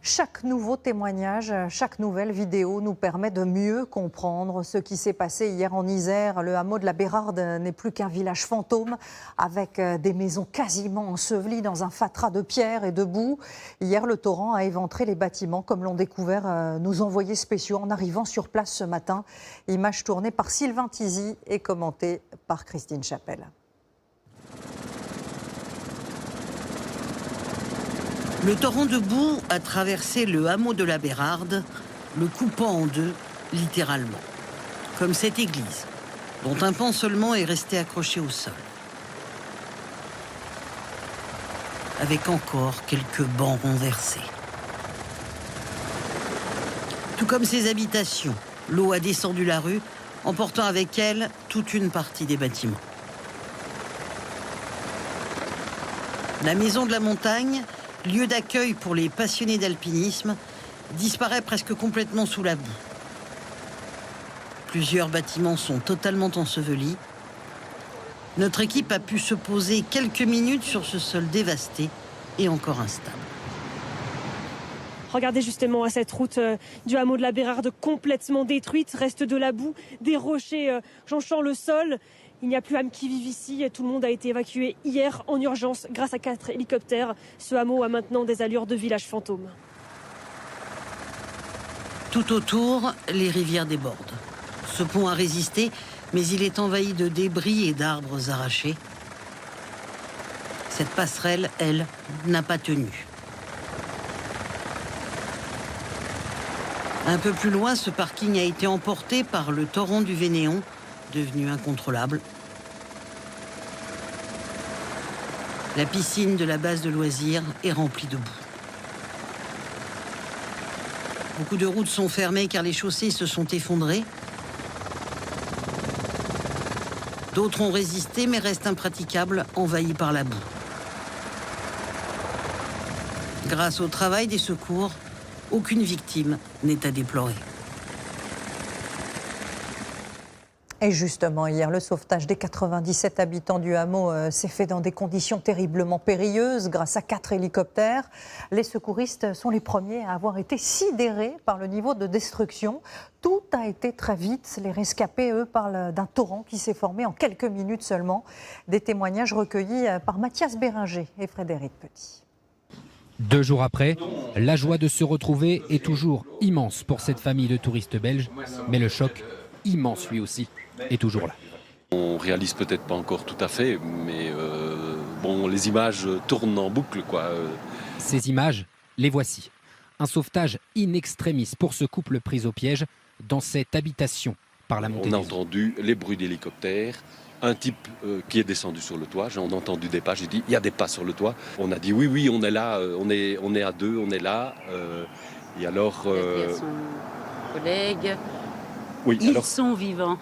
Chaque nouveau témoignage, chaque nouvelle vidéo nous permet de mieux comprendre ce qui s'est passé hier en Isère. Le hameau de la Bérarde n'est plus qu'un village fantôme avec des maisons quasiment ensevelies dans un fatras de pierres et de boue. Hier, le torrent a éventré les bâtiments comme l'ont découvert nos envoyés spéciaux en arrivant sur place ce matin. Image tournée par Sylvain Tizy et commentée par Christine Chapelle. Le torrent de boue a traversé le hameau de la Bérarde, le coupant en deux, littéralement. Comme cette église, dont un pan seulement est resté accroché au sol. Avec encore quelques bancs renversés. Tout comme ces habitations, l'eau a descendu la rue, emportant avec elle toute une partie des bâtiments. La maison de la montagne, lieu d'accueil pour les passionnés d'alpinisme, disparaît presque complètement sous la boue. Plusieurs bâtiments sont totalement ensevelis. Notre équipe a pu se poser quelques minutes sur ce sol dévasté et encore instable. Regardez justement à cette route du hameau de la Bérarde complètement détruite. Reste de la boue, des rochers jonchant le sol. Il n'y a plus âme qui vive ici. Tout le monde a été évacué hier en urgence grâce à 4 hélicoptères. Ce hameau a maintenant des allures de village fantôme. Tout autour, les rivières débordent. Ce pont a résisté, mais il est envahi de débris et d'arbres arrachés. Cette passerelle, elle, n'a pas tenu. Un peu plus loin, ce parking a été emporté par le torrent du Vénéon, devenu incontrôlable. La piscine de la base de loisirs est remplie de boue. Beaucoup de routes sont fermées car les chaussées se sont effondrées. D'autres ont résisté mais restent impraticables, envahies par la boue. Grâce au travail des secours, aucune victime n'est à déplorer. Et justement, hier, le sauvetage des 97 habitants du hameau s'est fait dans des conditions terriblement périlleuses grâce à 4 hélicoptères. Les secouristes sont les premiers à avoir été sidérés par le niveau de destruction. Tout a été très vite. Les rescapés, eux, parlent d'un torrent qui s'est formé en quelques minutes seulement. Des témoignages recueillis par Mathias Béringer et Frédéric Petit. 2 jours après, la joie de se retrouver est toujours immense pour cette famille de touristes belges. Mais le choc, immense lui aussi, est toujours là. On réalise peut-être pas encore tout à fait, mais bon, les images tournent en boucle, quoi. Ces images, les voici. Un sauvetage in extremis pour ce couple pris au piège dans cette habitation par la montée des eaux. On a entendu les bruits d'hélicoptères, un type qui est descendu sur le toit. J'ai entendu des pas, j'ai dit il y a des pas sur le toit. On a dit oui, on est là, on est à 2, on est là. Et alors. Son collègue. Oui, Ils sont vivants.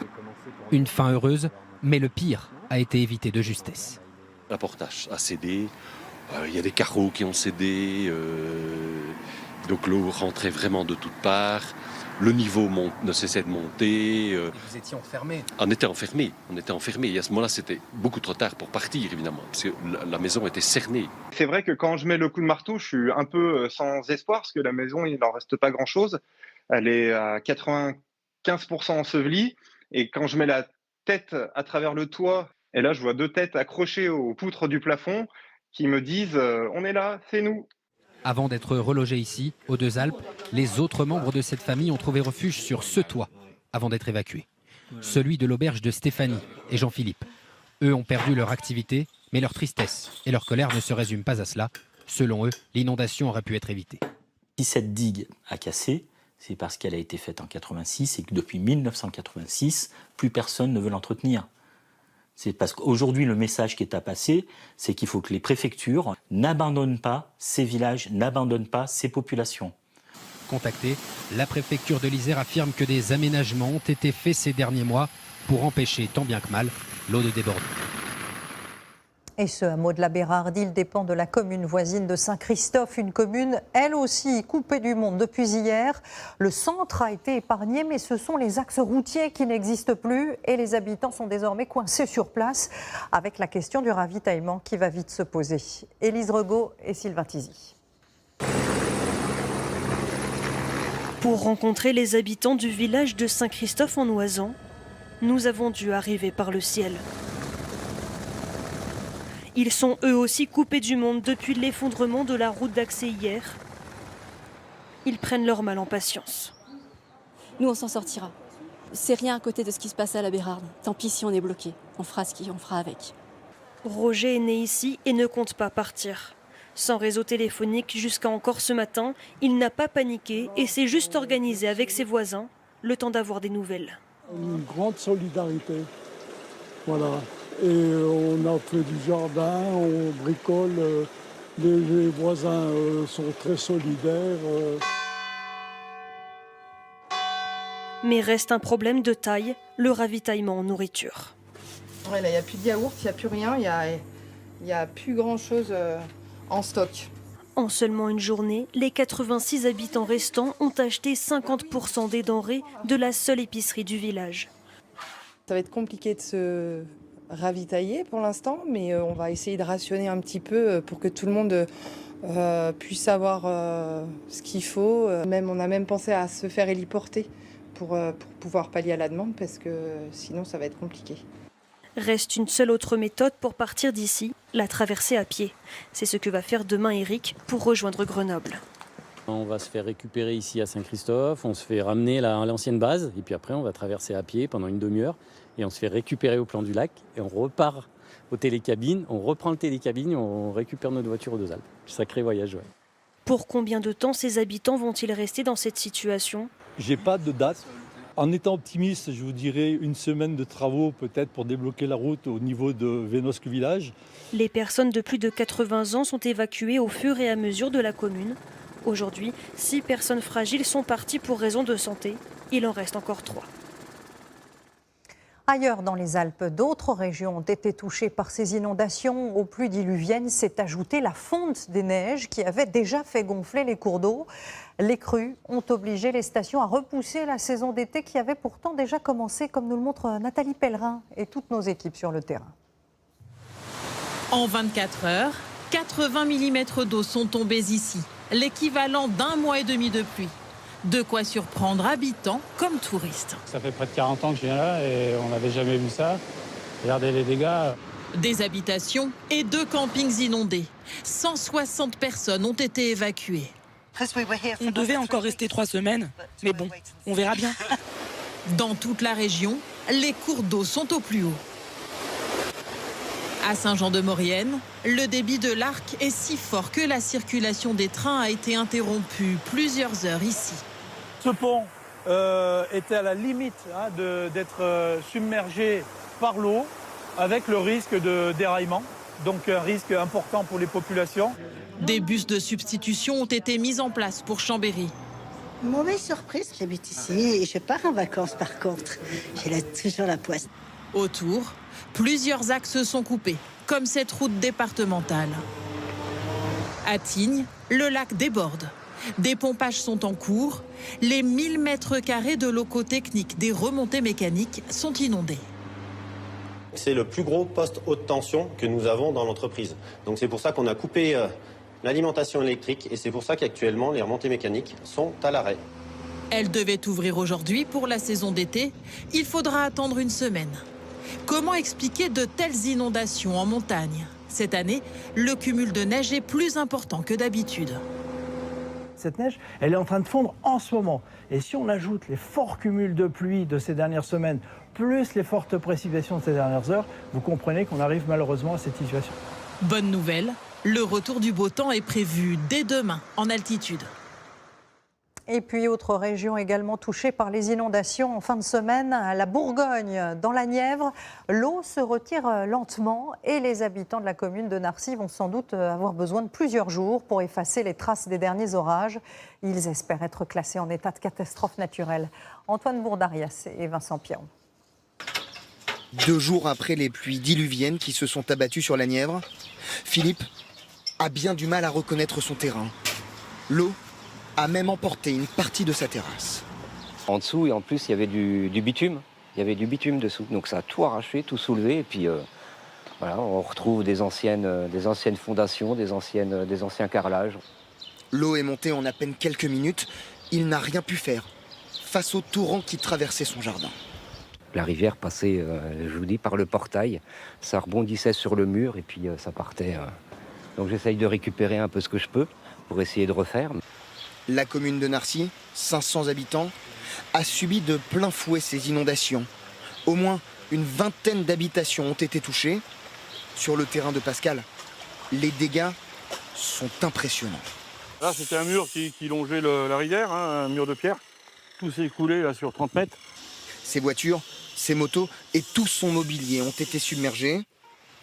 Une fin heureuse, mais le pire a été évité de justesse. La portage a cédé, il y a des carreaux qui ont cédé, donc l'eau rentrait vraiment de toutes parts, le niveau ne cessait de monter. Vous étiez enfermés? On était enfermés, et à ce moment-là c'était beaucoup trop tard pour partir évidemment, parce que la maison était cernée. C'est vrai que quand je mets le coup de marteau, je suis un peu sans espoir, parce que la maison il n'en reste pas grand-chose, elle est à 95% ensevelie. Et quand je mets la tête à travers le toit, et là je vois 2 têtes accrochées aux poutres du plafond qui me disent on est là, c'est nous. Avant d'être relogés ici, aux Deux-Alpes, les autres membres de cette famille ont trouvé refuge sur ce toit avant d'être évacués. Celui de l'auberge de Stéphanie et Jean-Philippe. Eux ont perdu leur activité, mais leur tristesse et leur colère ne se résument pas à cela. Selon eux, l'inondation aurait pu être évitée. Si cette digue a cassé, c'est parce qu'elle a été faite en 86 et que depuis 1986, plus personne ne veut l'entretenir. C'est parce qu'aujourd'hui, le message qui est à passer, c'est qu'il faut que les préfectures n'abandonnent pas ces villages, n'abandonnent pas ces populations. Contactée, la préfecture de l'Isère affirme que des aménagements ont été faits ces derniers mois pour empêcher tant bien que mal l'eau de déborder. Et ce hameau de la Bérarde, il dépend de la commune voisine de Saint-Christophe, une commune elle aussi coupée du monde depuis hier. Le centre a été épargné, mais ce sont les axes routiers qui n'existent plus et les habitants sont désormais coincés sur place avec la question du ravitaillement qui va vite se poser. Élise Regaud et Sylvain Tizy. Pour rencontrer les habitants du village de Saint-Christophe-en-Oisans, nous avons dû arriver par le ciel. Ils sont eux aussi coupés du monde depuis l'effondrement de la route d'accès hier. Ils prennent leur mal en patience. Nous, on s'en sortira. C'est rien à côté de ce qui se passe à la Bérarde. Tant pis si on est bloqué. On fera ce qu'on fera avec. Roger est né ici et ne compte pas partir. Sans réseau téléphonique jusqu'à encore ce matin, il n'a pas paniqué et s'est juste organisé avec ses voisins le temps d'avoir des nouvelles. Une grande solidarité. Voilà. Et on a fait du jardin, on bricole. Les voisins sont très solidaires. Mais reste un problème de taille, le ravitaillement en nourriture. Ouais, là, il n'y a plus de yaourt, il n'y a plus rien, il n'y a plus grand-chose en stock. En seulement une journée, les 86 habitants restants ont acheté 50% des denrées de la seule épicerie du village. Ça va être compliqué de se ravitailler pour l'instant, mais on va essayer de rationner un petit peu pour que tout le monde puisse avoir ce qu'il faut. On a même pensé à se faire héliporter pour pouvoir pallier à la demande, parce que sinon ça va être compliqué. Reste une seule autre méthode pour partir d'ici, la traversée à pied. C'est ce que va faire demain Eric pour rejoindre Grenoble. On va se faire récupérer ici à Saint-Christophe, on se fait ramener à l'ancienne base, et puis après on va traverser à pied pendant une demi-heure, et on se fait récupérer au plan du lac, et on repart aux télécabines, on reprend le télécabine, et on récupère notre voiture aux Deux Alpes. Sacré voyage, ouais. Pour combien de temps ces habitants vont-ils rester dans cette situation ? J'ai pas de date. En étant optimiste, je vous dirais une semaine de travaux peut-être pour débloquer la route au niveau de Vénosque village. Les personnes de plus de 80 ans sont évacuées au fur et à mesure de la commune. Aujourd'hui, 6 personnes fragiles sont parties pour raison de santé. Il en reste encore 3. Ailleurs dans les Alpes, d'autres régions ont été touchées par ces inondations. Aux pluies diluviennes s'est ajoutée la fonte des neiges qui avait déjà fait gonfler les cours d'eau. Les crues ont obligé les stations à repousser la saison d'été qui avait pourtant déjà commencé, comme nous le montre Nathalie Pellerin et toutes nos équipes sur le terrain. En 24 heures, 80 mm d'eau sont tombés ici, l'équivalent d'1 mois et demi de pluie. De quoi surprendre habitants comme touristes. Ça fait près de 40 ans que je viens là et on n'avait jamais vu ça. Regardez les dégâts. Des habitations et 2 campings inondés. 160 personnes ont été évacuées. On devait encore rester 3 semaines, mais bon, on verra bien. Dans toute la région, les cours d'eau sont au plus haut. À Saint-Jean-de-Maurienne, le débit de l'Arc est si fort que la circulation des trains a été interrompue plusieurs heures ici. Ce pont était à la limite d'être submergé par l'eau avec le risque de déraillement, donc un risque important pour les populations. Des bus de substitution ont été mis en place pour Chambéry. Mauvaise surprise, j'habite ici et je pars en vacances par contre. J'ai toujours la poisse. Autour, plusieurs axes sont coupés, comme cette route départementale. À Tignes, le lac déborde. Des pompages sont en cours. Les 1000 mètres carrés de locaux techniques des remontées mécaniques sont inondés. C'est le plus gros poste haute tension que nous avons dans l'entreprise. Donc c'est pour ça qu'on a coupé l'alimentation électrique et c'est pour ça qu'actuellement les remontées mécaniques sont à l'arrêt. Elles devaient ouvrir aujourd'hui pour la saison d'été. Il faudra attendre une semaine. Comment expliquer de telles inondations en montagne ? Cette année, le cumul de neige est plus important que d'habitude. Cette neige, elle est en train de fondre en ce moment. Et si on ajoute les forts cumuls de pluie de ces dernières semaines, plus les fortes précipitations de ces dernières heures, vous comprenez qu'on arrive malheureusement à cette situation. Bonne nouvelle, le retour du beau temps est prévu dès demain en altitude. Et puis, autre région également touchée par les inondations en fin de semaine, la Bourgogne, dans la Nièvre. L'eau se retire lentement et les habitants de la commune de Narcy vont sans doute avoir besoin de plusieurs jours pour effacer les traces des derniers orages. Ils espèrent être classés en état de catastrophe naturelle. Antoine Bourdarias et Vincent Piron. 2 jours après les pluies diluviennes qui se sont abattues sur la Nièvre, Philippe a bien du mal à reconnaître son terrain. L'eau a même emporté une partie de sa terrasse. En dessous, et en plus, il y avait du bitume. Il y avait du bitume dessous. Donc ça a tout arraché, tout soulevé. Et puis voilà, on retrouve des anciennes fondations, des anciens carrelages. L'eau est montée en à peine quelques minutes, il n'a rien pu faire face au torrent qui traversait son jardin. La rivière passait, je vous dis, par le portail. Ça rebondissait sur le mur et puis ça partait. Donc j'essaye de récupérer un peu ce que je peux pour essayer de refaire. La commune de Narcy, 500 habitants, a subi de plein fouet ces inondations. Au moins une vingtaine d'habitations ont été touchées. Sur le terrain de Pascal, les dégâts sont impressionnants. Là, c'était un mur qui longeait la rivière, un mur de pierre. Tout s'est écoulé là, sur 30 mètres. Ses voitures, ses motos et tout son mobilier ont été submergés.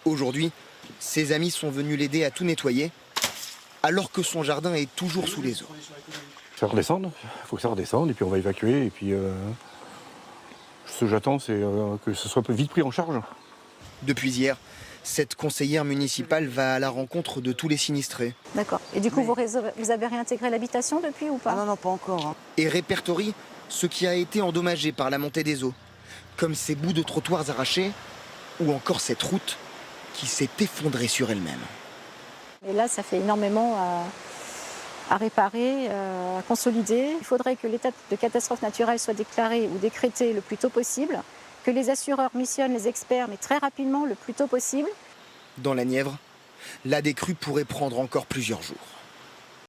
Aujourd'hui, ses amis sont venus l'aider à tout nettoyer, alors que son jardin est toujours sous les eaux. Ça redescende, il faut que ça redescende et puis on va évacuer. Et puis ce que j'attends, c'est que ce soit vite pris en charge. Depuis hier, cette conseillère municipale va à la rencontre de tous les sinistrés. D'accord. Et du coup, vous avez réintégré l'habitation depuis ou pas? Non, pas encore. Et répertorie ce qui a été endommagé par la montée des eaux, comme ces bouts de trottoirs arrachés ou encore cette route qui s'est effondrée sur elle-même. Et là, ça fait énormément à réparer, à consolider. Il faudrait que l'état de catastrophe naturelle soit déclaré ou décrété le plus tôt possible, que les assureurs missionnent les experts, mais très rapidement, le plus tôt possible. Dans la Nièvre, la décrue pourrait prendre encore plusieurs jours.